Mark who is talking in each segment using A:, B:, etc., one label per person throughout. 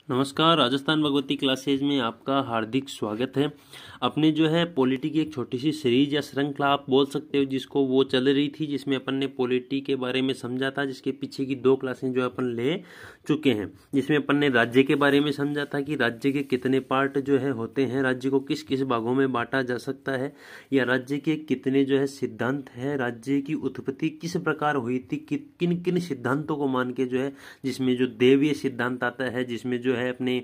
A: नमस्कार। राजस्थान भगवती क्लासेज में आपका हार्दिक स्वागत है। अपने जो है पॉलिटी की एक छोटी सी सीरीज या श्रृंखला आप बोल सकते हो, जिसको वो चल रही थी, जिसमें अपन ने पॉलिटी के बारे में समझा था, जिसके पीछे की 2 क्लासें जो अपन ले चुके हैं। जिसमें अपन ने राज्य के बारे में समझा था कि राज्य के कितने पार्ट जो है होते हैं, राज्य को किस किस भागों में बांटा जा सकता है, या राज्य के कितने जो है सिद्धांत है, राज्य की उत्पत्ति किस प्रकार हुई थी, किन किन सिद्धांतों को मान के जो है, जिसमें जो देवीय सिद्धांत आता है, जिसमें जो है अपने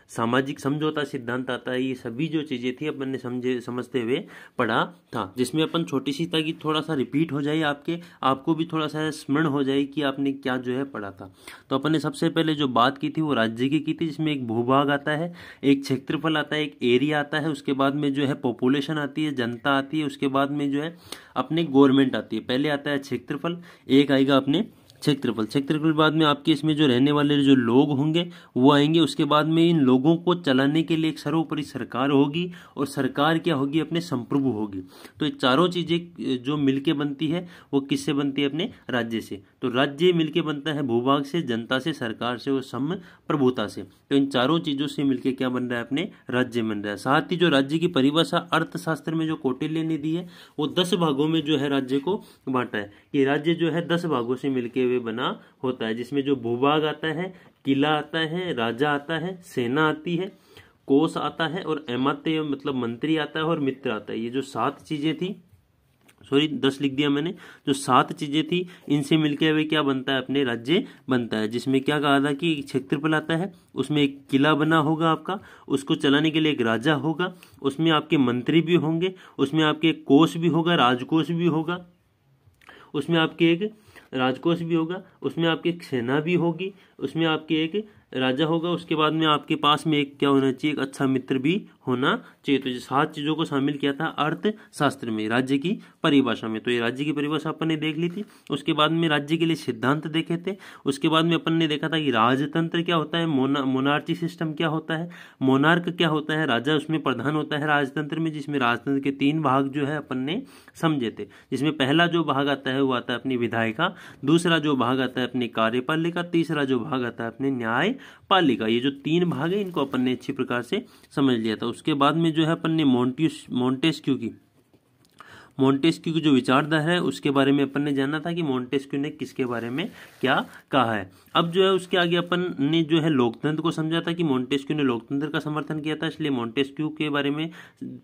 A: सामाजिक समझौता सिद्धांत आता है। ये सभी जो चीजें थी अपन ने समझते हुए पढ़ा था, जिसमें अपन छोटी सी, ताकि थोड़ा सा रिपीट हो जाए, आपको भी थोड़ा सा स्मरण हो जाए कि आपने क्या जो है पढ़ा था। तो अपन ने सबसे पहले जो बात की थी वो राज्य की थी, जिसमें एक भूभाग आता है, एक क्षेत्रफल आता है, एक एरिया आता है, उसके बाद में जो है पॉपुलेशन आती है, जनता आती है, उसके बाद में जो है अपने गवर्नमेंट आती है। पहले आता है क्षेत्रफल, एक आएगा अपने क्षेत्रफल के बाद में आपके इसमें जो रहने वाले जो लोग होंगे वो आएंगे। उसके बाद में इन लोगों को चलाने के लिए एक सर्वोपरि सरकार होगी, और सरकार क्या होगी, अपने संप्रभु होगी। तो ये चारों चीजें जो मिलके बनती है वो किससे बनती है, अपने राज्य से। तो राज्य मिलके बनता है भूभाग से, जनता से, सरकार से और संप्रभुता से। तो इन चारों चीजों से मिलके क्या बन रहा है, अपने राज्य बन रहा है। साथ ही जो राज्य की परिभाषा अर्थशास्त्र में जो कौटिल्य ने दी है, वो 10 भागों में जो है राज्य को बांटा है कि राज्य जो है 10 भागों से मिलके हुए बना होता है, जिसमें जो भूभाग आता है, किला आता है, राजा आता है, सेना आती है, कोष आता है, और अमात्य मतलब मंत्री आता है, और मित्र आता है। ये जो 7 चीजें थी, सॉरी 10 लिख दिया मैंने, जो 7 चीजें थी, इनसे मिलके हुए क्या बनता है, अपने राज्य बनता है। जिसमें क्या कहा था कि क्षेत्रफल आता है, उसमें एक किला बना होगा आपका, उसको चलाने के लिए एक राजा होगा, उसमें आपके मंत्री भी होंगे, उसमें आपके एक कोष भी होगा, राजकोष भी होगा, उसमें आपके एक राजकोष भी होगा, उसमें आपकी एक सेना भी होगी, उसमें आपके एक राजा होगा, उसके बाद में आपके पास में एक क्या होना चाहिए, एक अच्छा मित्र भी होना चाहिए। तो ये 7 चीजों को शामिल किया था अर्थशास्त्र में, राज्य की परिभाषा में। तो ये राज्य की परिभाषा अपन ने देख ली थी। उसके बाद में राज्य के लिए सिद्धांत देखे थे। उसके बाद में अपन ने देखा था कि राजतंत्र क्या होता है, मोनार्ची सिस्टम क्या होता है, मोनार्क क्या होता है, राजा उसमें प्रधान होता है राजतंत्र में, जिसमें राजतंत्र के 3 भाग जो है अपन ने समझे थे। जिसमें पहला जो भाग आता है वो आता है अपनी विधायिका, दूसरा जो भाग आता है अपनी कार्यपालिका, तीसरा जो भाग आता है अपने न्यायपालिका। ये जो 3 भाग है, इनको अपन ने अच्छी प्रकार से समझ लिया था। उसके बाद में जो है अपन ने मोंटेस्क्यू की जो विचारधारा है उसके बारे में अपन ने जाना था कि मोंटेस्क्यू ने किसके बारे में क्या कहा है। अब जो है उसके आगे अपन ने जो है लोकतंत्र को समझा था कि मोंटेस्क्यू ने लोकतंत्र का समर्थन किया था, इसलिए मोंटेस्क्यू के बारे में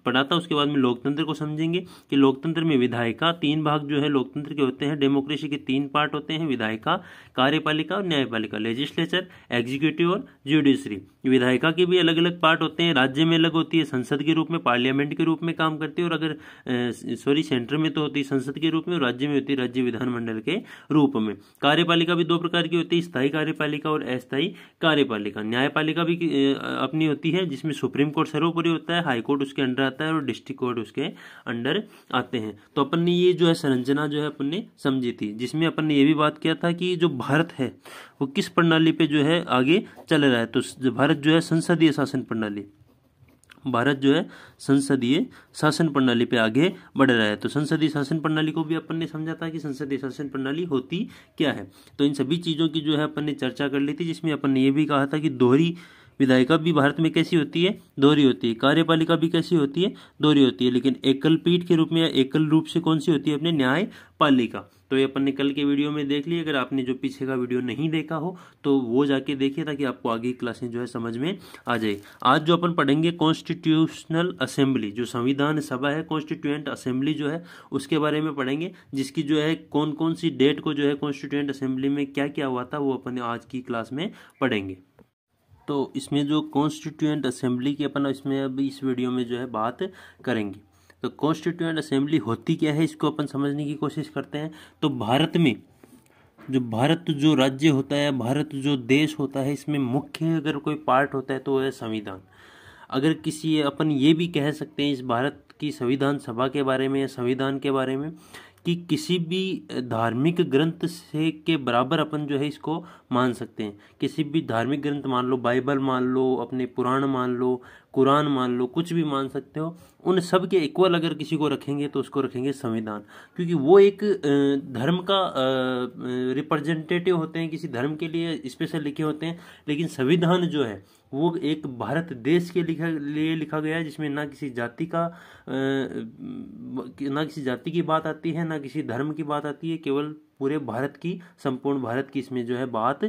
A: पढ़ा था। उसके बाद में लोकतंत्र को समझेंगे कि लोकतंत्र में विधायिका, 3 भाग जो है लोकतंत्र के होते हैं। डेमोक्रेसी के 3 पार्ट होते हैं, विधायिका, कार्यपालिका और न्यायपालिका, लेजिस्लेचर, एग्जीक्यूटिव और ज्यूडिशरी। विधायिका के भी अलग अलग पार्ट होते हैं, राज्य में अलग होती है, संसद के रूप में, पार्लियामेंट के रूप में काम करती है, और अगर सेंटर में तो होती है संसद के रूप में, और राज्य में होती है राज्य विधानमंडल के रूप में। कार्यपालिका भी 2 प्रकार की होती है, स्थायी कार्यपालिका और अस्थायी कार्यपालिका। न्यायपालिका भी अपनी होती है, जिसमें सुप्रीम कोर्ट सर्वोपरि होता है, हाई कोर्ट उसके अंडर आता है, और डिस्ट्रिक्ट कोर्ट उसके अंडर आते हैं। तो अपन ने ये जो है संरचना जो है अपन ने समझी थी, जिसमें अपन ने ये भी बात किया था कि जो भारत है वो किस प्रणाली पे जो है आगे चल रहा है। तो भारत जो है संसदीय शासन प्रणाली, भारत जो है संसदीय शासन प्रणाली पे आगे बढ़ रहा है। तो संसदीय शासन प्रणाली को भी अपन ने समझा था कि संसदीय शासन प्रणाली होती क्या है। तो इन सभी चीजों की जो है अपन ने चर्चा कर ली थी, जिसमें अपन ने ये भी कहा था कि दोहरी विधायिका भी भारत में कैसी होती है, दोहरी होती है। कार्यपालिका भी कैसी होती है, दोहरी होती है। लेकिन एकल पीठ के रूप में या एकल रूप से कौन सी होती है, अपने न्यायपालिका। तो ये अपन ने कल के वीडियो में देख लिया। अगर आपने जो पीछे का वीडियो नहीं देखा हो तो वो जाके देखिए, ताकि आपको आगे की क्लासें जो है समझ में आ जाए। आज जो अपन पढ़ेंगे कॉन्स्टिट्यूशनल असेंबली, जो संविधान सभा है, कॉन्स्टिट्यूएंट असेंबली जो है उसके बारे में पढ़ेंगे, जिसकी जो है कौन कौन सी डेट को जो है कॉन्स्टिट्यूएंट असेंबली में क्या क्या हुआ था वो अपन आज की क्लास में पढ़ेंगे। तो इसमें जो कॉन्स्टिट्यूएंट असेंबली की अपन इसमें अब इस वीडियो में जो है बात करेंगे। तो कॉन्स्टिट्यूएंट असेंबली होती क्या है, इसको अपन समझने की कोशिश करते हैं। तो भारत में भारत जो राज्य होता है, भारत जो देश होता है, इसमें मुख्य अगर कोई पार्ट होता है तो वो है संविधान। अगर किसी अपन ये भी कह सकते हैं इस भारत की संविधान सभा के बारे में या संविधान के बारे में कि किसी भी धार्मिक ग्रंथ से के बराबर अपन जो है इसको मान सकते हैं। किसी भी धार्मिक ग्रंथ मान लो, बाइबल मान लो, अपने पुराण मान लो, कुरान मान लो, कुछ भी मान सकते हो, उन सब के इक्वल अगर किसी को रखेंगे तो उसको रखेंगे संविधान, क्योंकि वो एक धर्म का रिप्रेजेंटेटिव होते हैं, किसी धर्म के लिए स्पेशल लिखे होते हैं। लेकिन संविधान जो है वो एक भारत देश के लिए लिखा गया है, जिसमें ना किसी जाति का ना किसी जाति की बात आती है, ना किसी धर्म की बात आती है, केवल पूरे भारत की, संपूर्ण भारत की इसमें जो है बात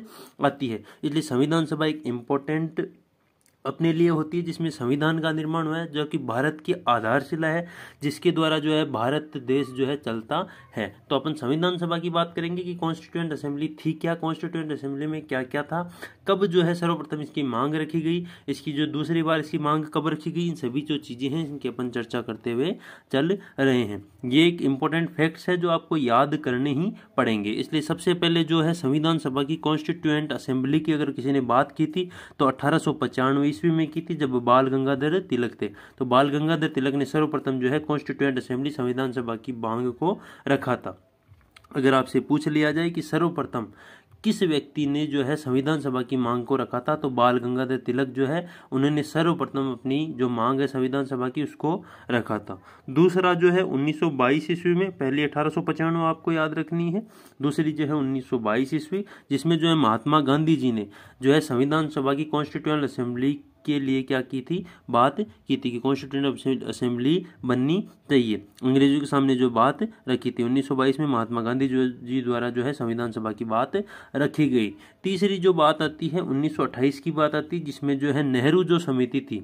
A: आती है। इसलिए संविधान सभा एक इम्पोर्टेंट अपने लिए होती है, जिसमें संविधान का निर्माण हुआ है, जो कि भारत की आधारशिला है, जिसके द्वारा जो है भारत देश जो है चलता है। तो अपन संविधान सभा की बात करेंगे कि कॉन्स्टिट्यूएंट असेंबली थी क्या, कॉन्स्टिट्यूएंट असेंबली में क्या क्या था, कब जो है सर्वप्रथम इसकी मांग रखी गई, इसकी जो दूसरी बार इसकी मांग कब रखी गई, इन सभी जो चीज़ें हैं इनकी अपन चर्चा करते हुए चल रहे हैं। ये एक इम्पोर्टेंट फैक्ट्स है जो आपको याद करने ही पड़ेंगे। इसलिए सबसे पहले जो है संविधान सभा की कॉन्स्टिट्यूएंट असेंबली की अगर किसी ने बात की थी तो 1895 ईस्वी में की थी, जब बाल गंगाधर तिलक थे। तो बाल गंगाधर तिलक ने सर्वप्रथम जो है कॉन्स्टिट्यूएंट असेंबली संविधान सभा की मांग को रखा था। अगर आपसे पूछ लिया जाए कि सर्वप्रथम किस व्यक्ति ने जो है संविधान सभा की मांग को रखा था, तो बाल गंगाधर तिलक जो है उन्होंने सर्वप्रथम अपनी जो मांग है संविधान सभा की उसको रखा था। दूसरा जो है 1922 ईस्वी में, पहली 1895 आपको याद रखनी है, दूसरी जो है 1922 ईस्वी, जिसमें जो है महात्मा गांधी जी ने जो है संविधान सभा की कॉन्स्टिट्यूएंट असेंबली के लिए क्या की थी, बात की थी कि कॉन्स्टिट्यूएंट असेंबली बननी चाहिए, अंग्रेजों के सामने जो बात रखी थी। 1922 में महात्मा गांधी जी द्वारा जो है संविधान सभा की बात रखी गई। तीसरी जो बात आती है 1928 की बात आती है, जिसमें जो है नेहरू जो समिति थी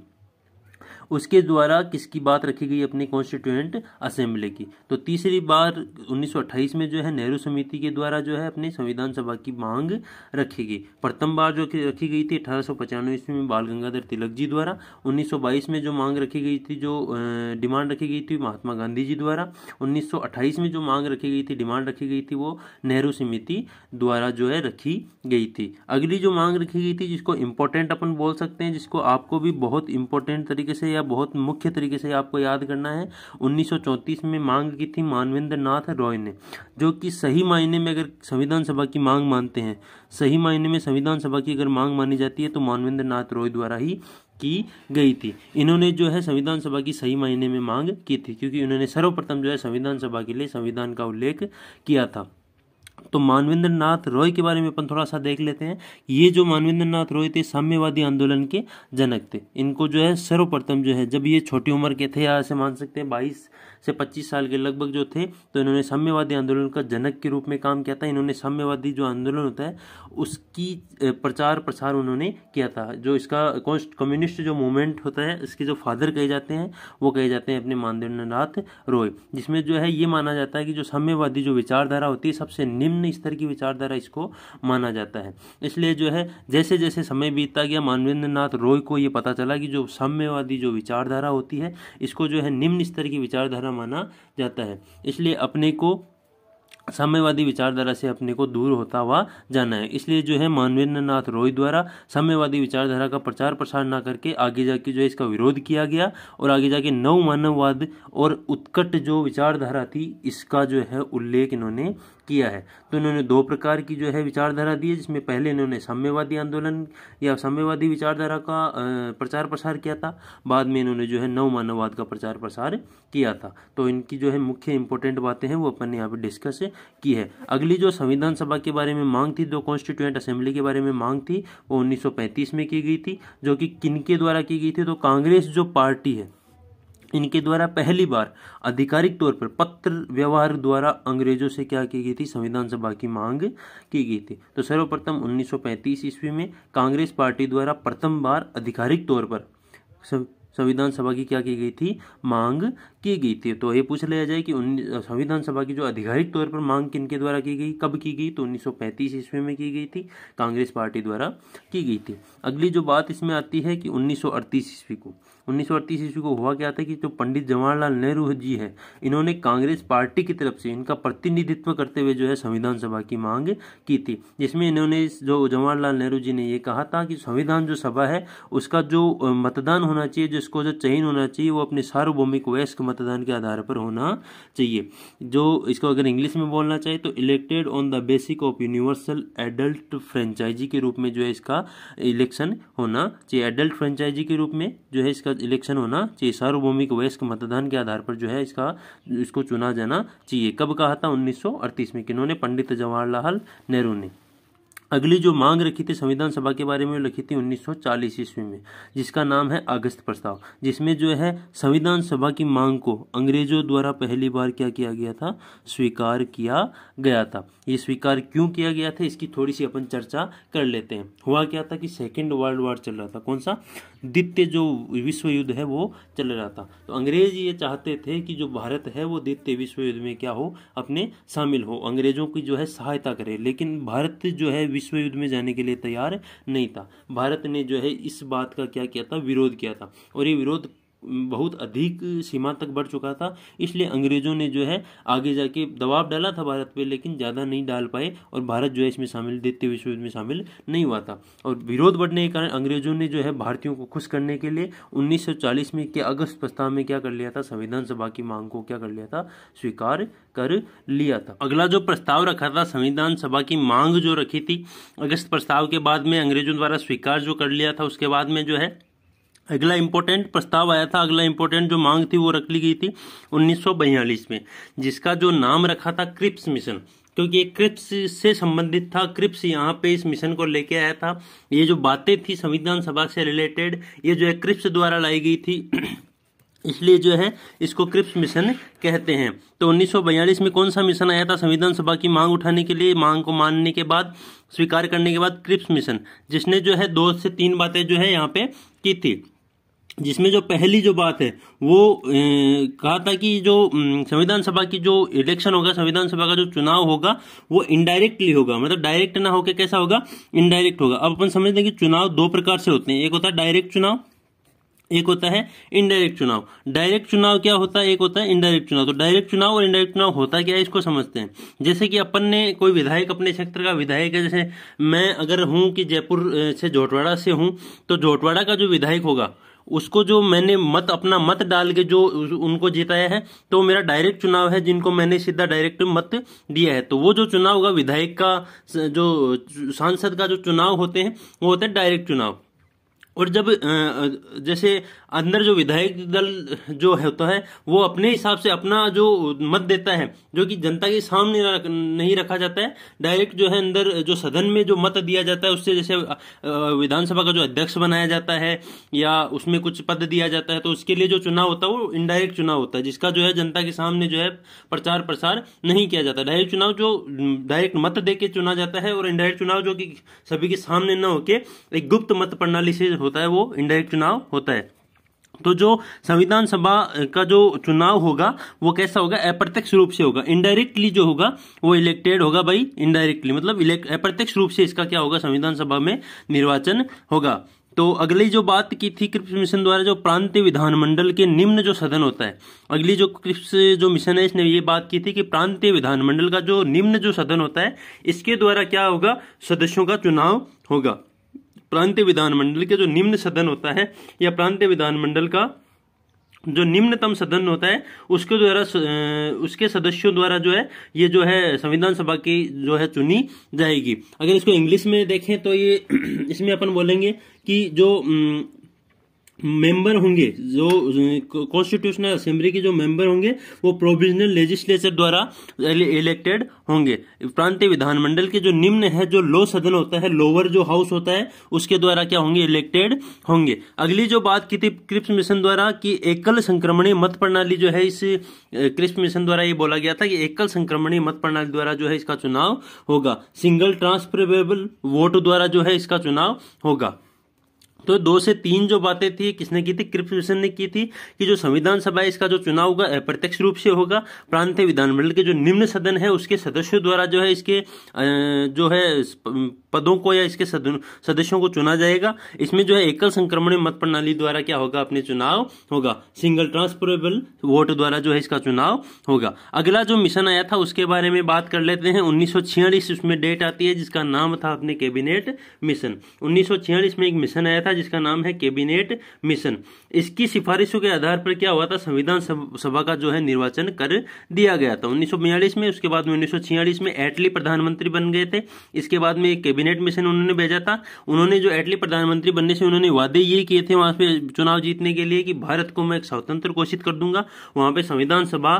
A: उसके द्वारा किसकी बात रखी गई, अपनी कॉन्स्टिट्यूएंट असेंबली की। तो तीसरी बार 1928 में जो है नेहरू समिति के द्वारा जो है अपनी संविधान सभा की मांग रखी गई। प्रथम बार जो रखी गई थी 1895 ईस्वी में बाल गंगाधर तिलक जी द्वारा। 1922 में जो मांग रखी गई थी, जो डिमांड रखी गई थी महात्मा गांधी जी द्वारा। 1928 में जो मांग रखी गई थी, डिमांड रखी गई थी, वो नेहरू समिति द्वारा जो है रखी गई थी। अगली जो मांग रखी गई थी, जिसको इम्पोर्टेंट अपन बोल सकते हैं, जिसको आपको भी बहुत इंपॉर्टेंट तरीके से या बहुत मुख्य तरीके से आपको याद करना है, 1934 में मांग की थी मानवेंद्र नाथ रॉय ने, जो कि सही मायने में अगर संविधान सभा की मांग मानते हैं, सही मायने में संविधान सभा की अगर मांग मानी जाती है तो मानवेंद्र नाथ रॉय द्वारा ही की गई थी। इन्होंने जो है संविधान सभा की सही मायने में मांग की थी, क्योंकि इन्होंने सर्वप्रथम जो है संविधान सभा के लिए संविधान का उल्लेख किया था। तो मानवेंद्र नाथ रॉय के बारे में अपन थोड़ा सा देख लेते हैं। ये जो मानवेंद्र नाथ रॉय थे साम्यवादी आंदोलन के जनक थे। इनको जो है सर्वप्रथम जो है, जब ये छोटी उम्र के थे, या ऐसे मान सकते हैं 22 से 25 साल के लगभग जो थे, तो इन्होंने साम्यवादी आंदोलन का जनक के रूप में काम किया था। इन्होंने साम्यवादी जो आंदोलन होता है उसकी प्रचार प्रसार उन्होंने किया था। जो इसका कम्युनिस्ट जो मूवमेंट होता है, इसके जो फादर कहे जाते हैं वो कहे जाते हैं अपने मानवेंद्र नाथ रॉय, जिसमें जो है ये माना जाता है कि जो साम्यवादी जो विचारधारा होती है सबसे निम्न स्तर की विचारधारा इसको माना जाता है। इसलिए जो है जैसे जैसे समय बीतता गया, मानवेंद्र नाथ रॉय को ये पता चला कि जो साम्यवादी जो विचारधारा होती है इसको जो है निम्न स्तर की विचारधारा माना जाता है। इसलिए अपने को साम्यवादी विचारधारा से अपने को दूर होता हुआ जाना है। इसलिए जो है मानवेंद्र नाथ रॉय द्वारा साम्यवादी विचारधारा का प्रचार प्रसार ना करके आगे जाके जो है इसका विरोध किया गया, और आगे जाके नव मानववाद और उत्कट जो विचारधारा थी इसका जो है उल्लेख इन्होंने किया है। तो इन्होंने दो प्रकार की जो है विचारधारा दी है, जिसमें पहले इन्होंने साम्यवादी आंदोलन या साम्यवादी विचारधारा का प्रचार प्रसार किया था, बाद में इन्होंने जो है नव मानववाद का प्रचार प्रसार किया था। तो इनकी जो है मुख्य इंपॉर्टेंट बातें हैं वो अपन ने यहाँ पे डिस्कस की है। अगली जो संविधान सभा के बारे में मांग थी, जो कॉन्स्टिट्यूएंट असेंबली के बारे में मांग थी, वो 1935 में की गई थी, जो कि किनके द्वारा की गई थी, तो कांग्रेस जो पार्टी है इनके द्वारा पहली बार आधिकारिक तौर पर पत्र व्यवहार द्वारा अंग्रेजों से क्या की गई थी, संविधान सभा की मांग की गई थी। तो सर्वप्रथम 1935 ईस्वी में कांग्रेस पार्टी द्वारा प्रथम बार आधिकारिक तौर पर संविधान सभा की क्या की गई थी, मांग की गई थी। तो ये पूछ लिया जाए कि संविधान सभा की जो आधिकारिक तौर पर मांग किनके द्वारा की गई, कब की गई, तो 1935 ईस्वी में की गई थी, कांग्रेस पार्टी द्वारा की गई थी। अगली जो बात इसमें आती है कि 1938 ईस्वी को हुआ क्या था कि जो पंडित जवाहरलाल नेहरू जी है, इन्होंने कांग्रेस पार्टी की तरफ से इनका प्रतिनिधित्व करते हुए जो है संविधान सभा की मांग की थी, जिसमें इन्होंने जो जवाहरलाल नेहरू जी ने ये कहा था कि संविधान जो सभा है उसका जो मतदान होना चाहिए, जो इसको जो चयन होना चाहिए वो अपने सार्वभौमिक वयस्क मतदान के आधार पर होना चाहिए। जो इसको अगर इंग्लिश में बोलना चाहिए तो elected on the basic of universal adult franchise के रूप में जो है इसका इलेक्शन होना चाहिए। एडल्ट फ्रेंचाइजी के रूप में जो है इसका इलेक्शन होना चाहिए। सार्वभौमिक वयस्क मतदान के आधार पर जो है इसको चुना जाना चाहिए। कब कहा था? 1938 में। किन्होंने? पंडित जवाहरलाल नेहरू ने। अगली जो मांग रखी थी संविधान सभा के बारे में लिखी थी 1940 ईस्वी में, जिसका नाम है अगस्त प्रस्ताव, जिसमें जो है संविधान सभा की मांग को अंग्रेजों द्वारा पहली बार क्या किया गया था? स्वीकार किया गया था। ये स्वीकार क्यों किया गया था इसकी थोड़ी सी अपन चर्चा कर लेते हैं। हुआ क्या था कि सेकेंड वर्ल्ड वॉर चल रहा था। कौन सा? द्वितीय जो विश्व युद्ध है वो चल रहा था। तो अंग्रेज ये चाहते थे कि जो भारत है वो द्वितीय विश्व युद्ध में क्या हो? अपने शामिल हो, अंग्रेजों की जो है सहायता करे। लेकिन भारत जो है विश्व युद्ध में जाने के लिए तैयार नहीं था। भारत ने जो है इस बात का क्या किया था? विरोध किया था। और ये विरोध बहुत अधिक सीमा तक बढ़ चुका था। इसलिए अंग्रेजों ने जो है आगे जाके दबाव डाला था भारत पे, लेकिन ज़्यादा नहीं डाल पाए और भारत जो है इसमें शामिल, द्वितीय विश्व युद्ध में शामिल नहीं हुआ था। और विरोध बढ़ने के कारण अंग्रेजों ने जो है भारतीयों को खुश करने के लिए 1940 में के अगस्त प्रस्ताव में क्या कर लिया था? संविधान सभा की मांग को क्या कर लिया था? स्वीकार कर लिया था। अगला जो प्रस्ताव रखा था संविधान सभा की मांग जो रखी थी अगस्त प्रस्ताव के बाद में अंग्रेजों द्वारा स्वीकार जो कर लिया था, उसके बाद में जो है अगला इंपॉर्टेंट प्रस्ताव आया था। अगला इंपॉर्टेंट जो मांग थी वो रख ली गई थी 1942 में, जिसका जो नाम रखा था क्रिप्स मिशन, क्योंकि ये क्रिप्स से संबंधित था। क्रिप्स यहाँ पे इस मिशन को लेके आया था। ये जो बातें थी संविधान सभा से रिलेटेड, ये जो है क्रिप्स द्वारा लाई गई थी, इसलिए जो है इसको क्रिप्स मिशन कहते हैं। तो 1942 में कौन सा मिशन आया था संविधान सभा की मांग उठाने के लिए? मांग को मानने के बाद, स्वीकार करने के बाद क्रिप्स मिशन, जिसने जो है 2 से 3 बातें जो है यहाँ पे की थी। जिसमें जो पहली जो बात है वो कहा था कि जो संविधान सभा की जो इलेक्शन होगा, संविधान सभा का जो चुनाव होगा वो इनडायरेक्टली होगा। मतलब डायरेक्ट ना होके कैसा होगा? इनडायरेक्ट होगा। अब अपन समझते हैं कि चुनाव 2 प्रकार से होते हैं। एक होता है डायरेक्ट चुनाव, एक होता है इनडायरेक्ट चुनाव। डायरेक्ट चुनाव क्या होता है? एक होता है इनडायरेक्ट चुनाव। तो डायरेक्ट चुनाव और इनडायरेक्ट चुनाव होता क्या है इसको समझते हैं। जैसे कि अपन ने कोई विधायक, अपने क्षेत्र का विधायक है, जैसे मैं अगर हूं कि जयपुर से जोटवाड़ा से हूं, तो जोटवाड़ा का जो विधायक होगा उसको जो मैंने अपना मत डाल के जो उनको जिताया है, तो मेरा डायरेक्ट चुनाव है, जिनको मैंने सीधा डायरेक्ट मत दिया है। तो वो जो चुनाव होगा विधायक का, जो सांसद का जो चुनाव होते हैं वो होते हैं डायरेक्ट चुनाव। और जब जैसे अंदर जो विधायक दल जो होता है वो अपने हिसाब से अपना जो मत देता है, जो कि जनता के सामने नहीं रखा जाता है, डायरेक्ट जो है अंदर जो सदन में जो मत दिया जाता है उससे, जैसे विधानसभा का जो अध्यक्ष बनाया जाता है या उसमें कुछ पद दिया जाता है, तो उसके लिए जो चुनाव होता है वो इनडायरेक्ट चुनाव होता है, जिसका जो है जनता के सामने जो है प्रचार प्रसार नहीं किया जाता। डायरेक्ट चुनाव जो डायरेक्ट मत दे के चुना जाता है, और इनडायरेक्ट चुनाव जो कि सभी के सामने न होके एक गुप्त मत प्रणाली से होता है, वो इनडायरेक्ट चुनाव होता है। तो जो संविधान सभा का जो चुनाव होगा वो कैसा होगा? अप्रत्यक्ष रूप से होगा। इनडायरेक्टली जो होगा वो इलेक्टेड होगा भाई, इनडायरेक्टली मतलब अप्रत्यक्ष रूप से इसका क्या होगा? संविधान सभा में निर्वाचन होगा। तो अगली जो बात की थी क्रिप्स मिशन द्वारा, जो प्रांतीय विधानमंडल के निम्न जो सदन होता है, अगली जो क्रिप्स जो मिशन है इसने ये बात की थी कि प्रांतीय विधानमंडल का जो निम्न जो सदन होता है इसके द्वारा क्या होगा? सदस्यों का चुनाव होगा। प्रांतीय विधानमंडल के जो निम्न सदन होता है या प्रांतीय विधानमंडल का जो निम्नतम सदन होता है उसके द्वारा, उसके सदस्यों द्वारा जो है ये जो है संविधान सभा की जो है चुनी जाएगी। अगर इसको इंग्लिश में देखें तो ये इसमें अपन बोलेंगे कि जो मेंबर होंगे, जो कॉन्स्टिट्यूशनल असेंबली के जो मेंबर होंगे वो प्रोविजनल लेजिस्लेचर द्वारा इलेक्टेड होंगे। प्रांतीय विधानमंडल के जो निम्न है, जो लो सदन होता है, लोअर जो हाउस होता है, उसके द्वारा क्या होंगे? इलेक्टेड होंगे। अगली जो बात की थी क्रिप्स मिशन द्वारा कि एकल संक्रमणीय मत प्रणाली जो है, इस क्रिप्स मिशन द्वारा ये बोला गया था कि एकल संक्रमणीय मत प्रणाली द्वारा जो है इसका चुनाव होगा। सिंगल ट्रांसफरेबल वोट द्वारा जो है इसका चुनाव होगा। तो 2 से 3 जो बातें थी किसने की थी? क्रिप्स मिशन ने की थी कि जो संविधान सभा है इसका जो चुनाव होगा अप्रत्यक्ष रूप से होगा। प्रांतीय विधानमंडल के जो निम्न सदन है उसके सदस्यों द्वारा जो है इसके जो है पदों को या इसके सदस्यों को चुना जाएगा। इसमें जो है एकल संक्रमणीय मत प्रणाली द्वारा क्या होगा? अपने चुनाव होगा। सिंगल ट्रांसफरेबल वोट द्वारा जो है इसका चुनाव होगा। अगला जो मिशन आया था उसके बारे में बात कर लेते हैं। 1946 उसमें डेट आती है जिसका नाम था अपने कैबिनेट मिशन। 1946 में एक मिशन आया था जिसका नाम है कैबिनेट मिशन। इसकी सिफारिशों के आधार पर क्या हुआ था, संविधान सभा का जो है निर्वाचन कर दिया गया था 1942 में। उसके बाद में 1946 में एटली प्रधानमंत्री बन गए थे। इसके बाद में एक कैबिनेट मिशन उन्होंने भेजा था। उन्होंने जो एटली प्रधानमंत्री बनने से उन्होंने वादे ये किए थे वहां पे चुनाव जीतने के लिए कि भारत को मैं एक स्वतंत्र घोषित कर दूंगा, वहां पे संविधान सभा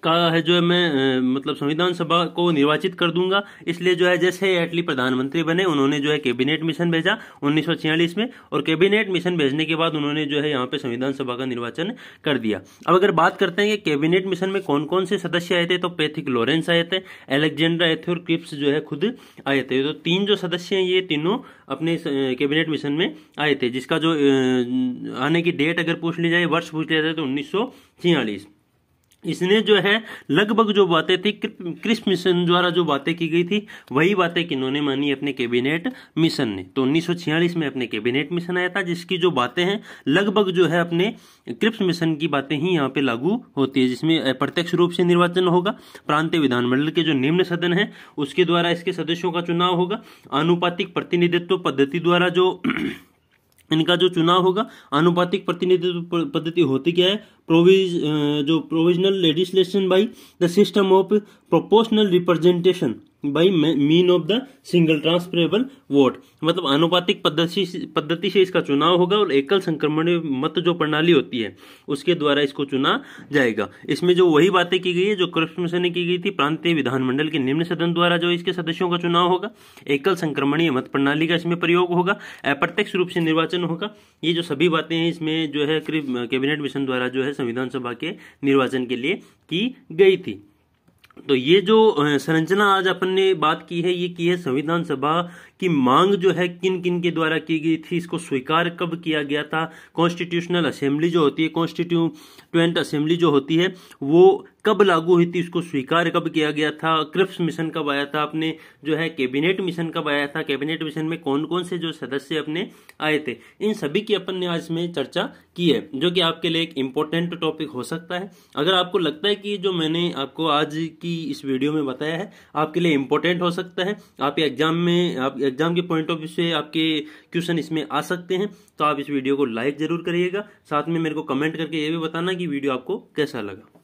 A: का है जो है मैं मतलब संविधान सभा को निर्वाचित कर दूंगा। इसलिए जो है जैसे एटली प्रधानमंत्री बने उन्होंने जो है कैबिनेट मिशन भेजा 1946 में, और कैबिनेट मिशन भेजने के बाद उन्होंने जो है यहाँ पे संविधान सभा का निर्वाचन कर दिया। अब अगर बात करते हैं कि कैबिनेट मिशन में कौन कौन से सदस्य आए थे, तो पैथिक लॉरेंस आए थे, अलेक्जेंडर आए थे और क्रिप्स जो है खुद आए थे। तो तीन जो सदस्य हैं ये तीनों अपने कैबिनेट मिशन में आए थे, जिसका जो आने की डेट अगर पूछ ली जाए, वर्ष पूछ लिया जाए तो 1946। इसने जो है लगभग जो बातें थी क्रिप्स मिशन द्वारा जो बातें की गई थी वही बातें किन्होंने मानी, अपने कैबिनेट मिशन ने। तो 1946 में अपने कैबिनेट मिशन आया था, जिसकी जो बातें हैं लगभग जो है अपने क्रिप्स मिशन की बातें ही यहाँ पे लागू होती है, जिसमें प्रत्यक्ष रूप से निर्वाचन होगा, प्रांतीय विधानमंडल के जो निम्न सदन है उसके द्वारा इसके सदस्यों का चुनाव होगा, आनुपातिक प्रतिनिधित्व पद्धति द्वारा जो इनका जो चुनाव होगा। आनुपातिक प्रतिनिधित्व पद्धति होती क्या है, provisional legislation by the system of proportional representation bye mean of the single transferable vote. मतलब आनुपातिक पद्धति से इसका चुनाव होगा और एकल संक्रमण मत जो प्रणाली होती है उसके द्वारा इसको चुना जाएगा। इसमें जो वही बातें की गई है जो क्रिप्स मिशन ने की गई थी, प्रांतीय विधानमंडल के निम्न सदन द्वारा जो इसके सदस्यों का चुनाव होगा, एकल संक्रमणीय मत प्रणाली का इसमें प्रयोग होगा, अप्रत्यक्ष रूप से निर्वाचन होगा। ये जो सभी बातें हैं इसमें जो है कैबिनेट मिशन द्वारा जो है संविधान सभा के निर्वाचन के लिए की गई थी। तो ये जो संरचना आज अपन ने बात की है, ये की है संविधान सभा की मांग जो है किन किन के द्वारा की गई थी, इसको स्वीकार कब किया गया था, कॉन्स्टिट्यूशनल असेंबली जो होती है, कॉन्स्टिट्यूएंट असेंबली जो होती है वो कब लागू हुई थी, उसको स्वीकार कब किया गया था, क्रिप्स मिशन कब आया था, अपने जो है कैबिनेट मिशन कब आया था, कैबिनेट मिशन में कौन कौन से जो सदस्य अपने आए थे, इन सभी की अपन ने आज में चर्चा की है, जो कि आपके लिए एक इंपॉर्टेंट टॉपिक हो सकता है। अगर आपको लगता है कि जो मैंने आपको आज की इस वीडियो में बताया है आपके लिए इंपॉर्टेंट हो सकता है, आप एग्जाम के पॉइंट ऑफ व्यू से आपके क्वेश्चन इसमें आ सकते हैं, तो आप इस वीडियो को लाइक जरूर करिएगा। साथ में मेरे को कमेंट करके ये भी बताना कि वीडियो आपको कैसा लगा।